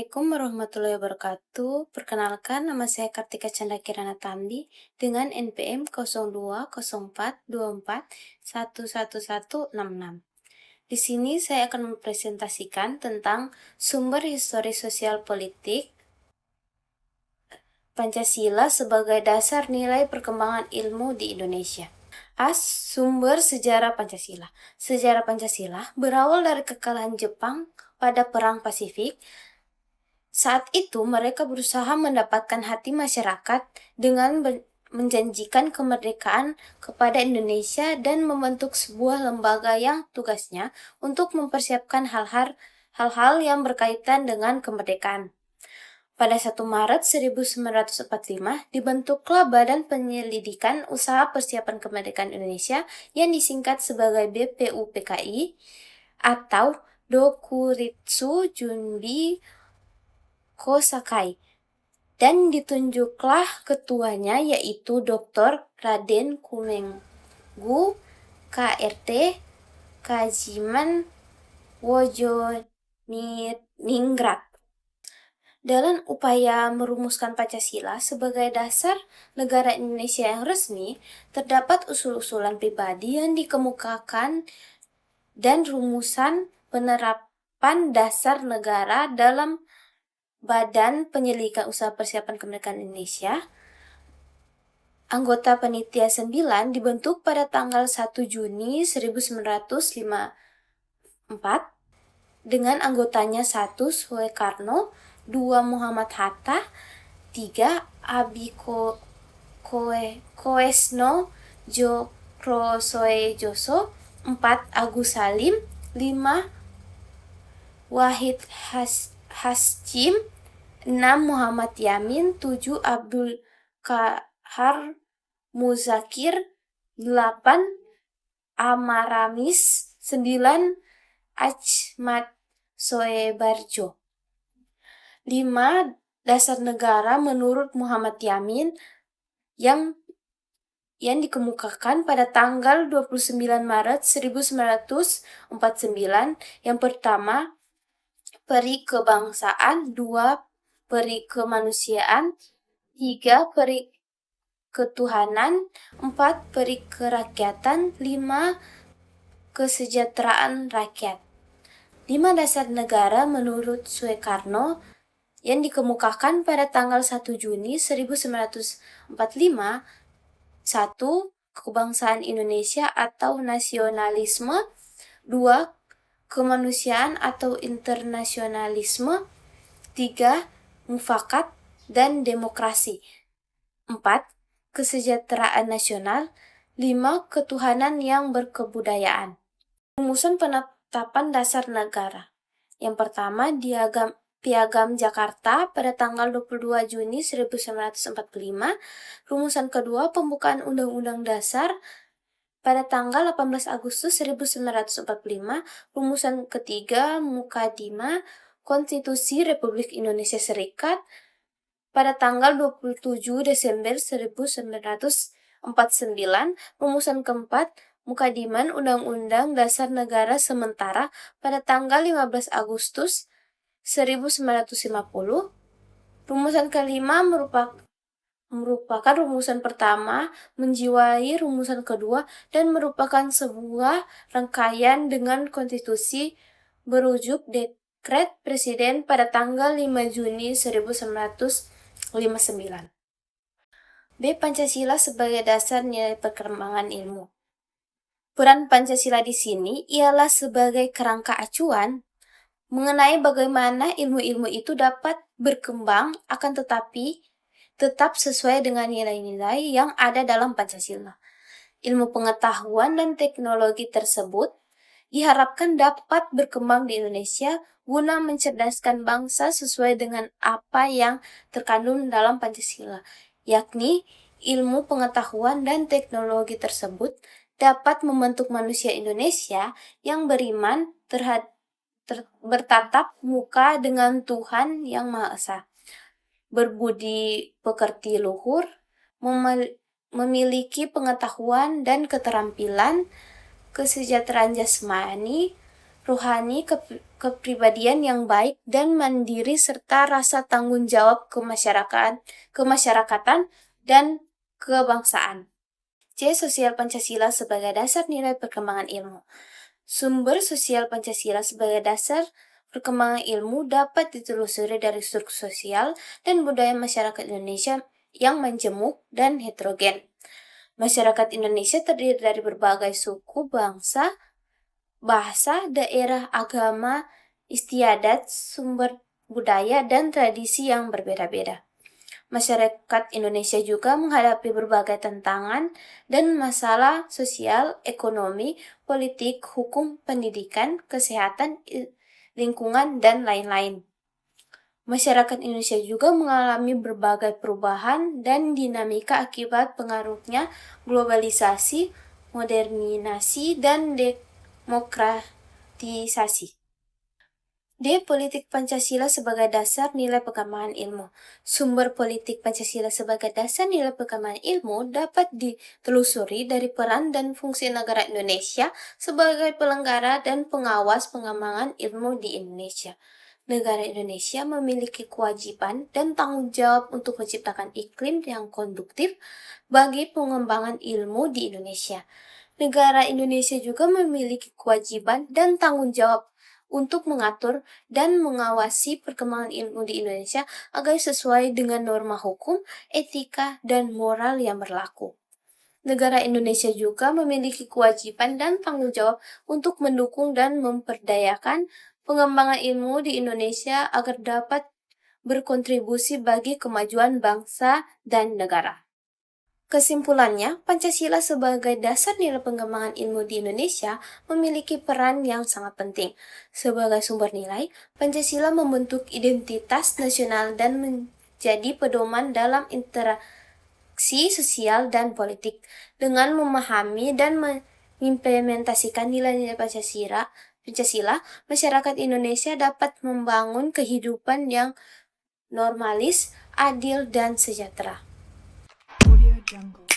Assalamualaikum warahmatullahi wabarakatuh. Perkenalkan, nama saya Kartika Chandra Kirana Tamdi dengan NPM 020424111166. Di sini saya akan mempresentasikan tentang sumber histori sosial politik Pancasila sebagai dasar nilai perkembangan ilmu di Indonesia. Sumber sejarah Pancasila. Sejarah Pancasila berawal dari kekalahan Jepang pada Perang Pasifik. Saat itu mereka berusaha mendapatkan hati masyarakat dengan menjanjikan kemerdekaan kepada Indonesia dan membentuk sebuah lembaga yang tugasnya untuk mempersiapkan hal-hal yang berkaitan dengan kemerdekaan. Pada 1 Maret 1945 dibentuklah Badan Penyelidikan Usaha Persiapan Kemerdekaan Indonesia yang disingkat sebagai BPUPKI atau Dokuritsu Junbi Kosakai, dan ditunjuklah ketuanya yaitu Dr. Raden Kumenggu KRT Kajiman Wojoningrat. Dalam upaya merumuskan Pancasila sebagai dasar negara Indonesia yang resmi, terdapat usul-usulan pribadi yang dikemukakan dan rumusan penerapan dasar negara dalam Badan Penyelidikan Usaha Persiapan Kemerdekaan Indonesia. Anggota Panitia 9 dibentuk pada tanggal 1 Juni 1954 dengan anggotanya 1. Soekarno, 2. Muhammad Hatta, 3. Abi Koesno Jokrosoejoso, 4. Agus Salim, 5. Wahid Hasyim, 6. Muhammad Yamin, 7. Abdul Kahar Muzakir, 8. Amaramis, 9. Achmad Soebarjo. 5. Dasar negara menurut Muhammad Yamin yang dikemukakan pada tanggal 29 Maret 1949. Yang pertama, peri kebangsaan, 2. peri kemanusiaan, 3. peri ketuhanan, 4. peri kerakyatan, 5. kesejahteraan rakyat. 5 dasar negara menurut Soekarno yang dikemukakan pada tanggal 1 Juni 1945. 1. Kebangsaan Indonesia atau nasionalisme. 2. Kemanusiaan atau internasionalisme. 3. Mufakat dan demokrasi. 4. Kesejahteraan nasional. 5. Ketuhanan yang berkebudayaan. Rumusan penetapan dasar negara. Yang pertama, Piagam Jakarta pada tanggal 22 Juni 1945. Rumusan kedua, pembukaan Undang-Undang Dasar pada tanggal 18 Agustus 1945. Rumusan ketiga, Mukadimah Konstitusi Republik Indonesia Serikat pada tanggal 27 Desember 1949. Rumusan keempat, Mukadiman Undang-Undang Dasar Negara Sementara pada tanggal 15 Agustus 1950. Rumusan kelima merupakan rumusan pertama, menjiwai rumusan kedua, dan merupakan sebuah rangkaian dengan konstitusi berujuk Dekret Presiden pada tanggal 5 Juni 1959. B. Pancasila sebagai dasar nilai perkembangan ilmu. Peran Pancasila di sini ialah sebagai kerangka acuan mengenai bagaimana ilmu-ilmu itu dapat berkembang, akan tetapi tetap sesuai dengan nilai-nilai yang ada dalam Pancasila. Ilmu pengetahuan dan teknologi tersebut diharapkan dapat berkembang di Indonesia guna mencerdaskan bangsa sesuai dengan apa yang terkandung dalam Pancasila, yakni ilmu pengetahuan dan teknologi tersebut dapat membentuk manusia Indonesia yang beriman bertatap muka dengan Tuhan Yang Maha Esa, berbudi pekerti luhur, memiliki pengetahuan dan keterampilan, kesejahteraan jasmani, rohani, kepribadian yang baik dan mandiri serta rasa tanggung jawab kemasyarakatan dan kebangsaan. C. Sosial Pancasila sebagai dasar nilai perkembangan ilmu. Sumber sosial Pancasila sebagai dasar perkembangan ilmu dapat ditelusuri dari struktur sosial dan budaya masyarakat Indonesia yang majemuk dan heterogen. Masyarakat Indonesia terdiri dari berbagai suku, bangsa, bahasa, daerah, agama, istiadat, sumber budaya, dan tradisi yang berbeda-beda. Masyarakat Indonesia juga menghadapi berbagai tantangan dan masalah sosial, ekonomi, politik, hukum, pendidikan, kesehatan, lingkungan, dan lain-lain. Masyarakat Indonesia juga mengalami berbagai perubahan dan dinamika akibat pengaruhnya globalisasi, modernisasi, dan demokratisasi. D. Politik Pancasila sebagai dasar nilai perkembangan ilmu. Sumber politik Pancasila sebagai dasar nilai perkembangan ilmu dapat ditelusuri dari peran dan fungsi negara Indonesia sebagai penyelenggara dan pengawas pengembangan ilmu di Indonesia. Negara Indonesia memiliki kewajiban dan tanggung jawab untuk menciptakan iklim yang konduktif bagi pengembangan ilmu di Indonesia. Negara Indonesia juga memiliki kewajiban dan tanggung jawab untuk mengatur dan mengawasi perkembangan ilmu di Indonesia agar sesuai dengan norma hukum, etika, dan moral yang berlaku. Negara Indonesia juga memiliki kewajiban dan tanggung jawab untuk mendukung dan memperdayakan pengembangan ilmu di Indonesia agar dapat berkontribusi bagi kemajuan bangsa dan negara. Kesimpulannya, Pancasila sebagai dasar nilai pengembangan ilmu di Indonesia memiliki peran yang sangat penting. Sebagai sumber nilai, Pancasila membentuk identitas nasional dan menjadi pedoman dalam interaksi sosial dan politik. Dengan memahami dan mengimplementasikan nilai-nilai Pancasila, masyarakat Indonesia dapat membangun kehidupan yang normalis, adil, dan sejahtera. Audio Jungle.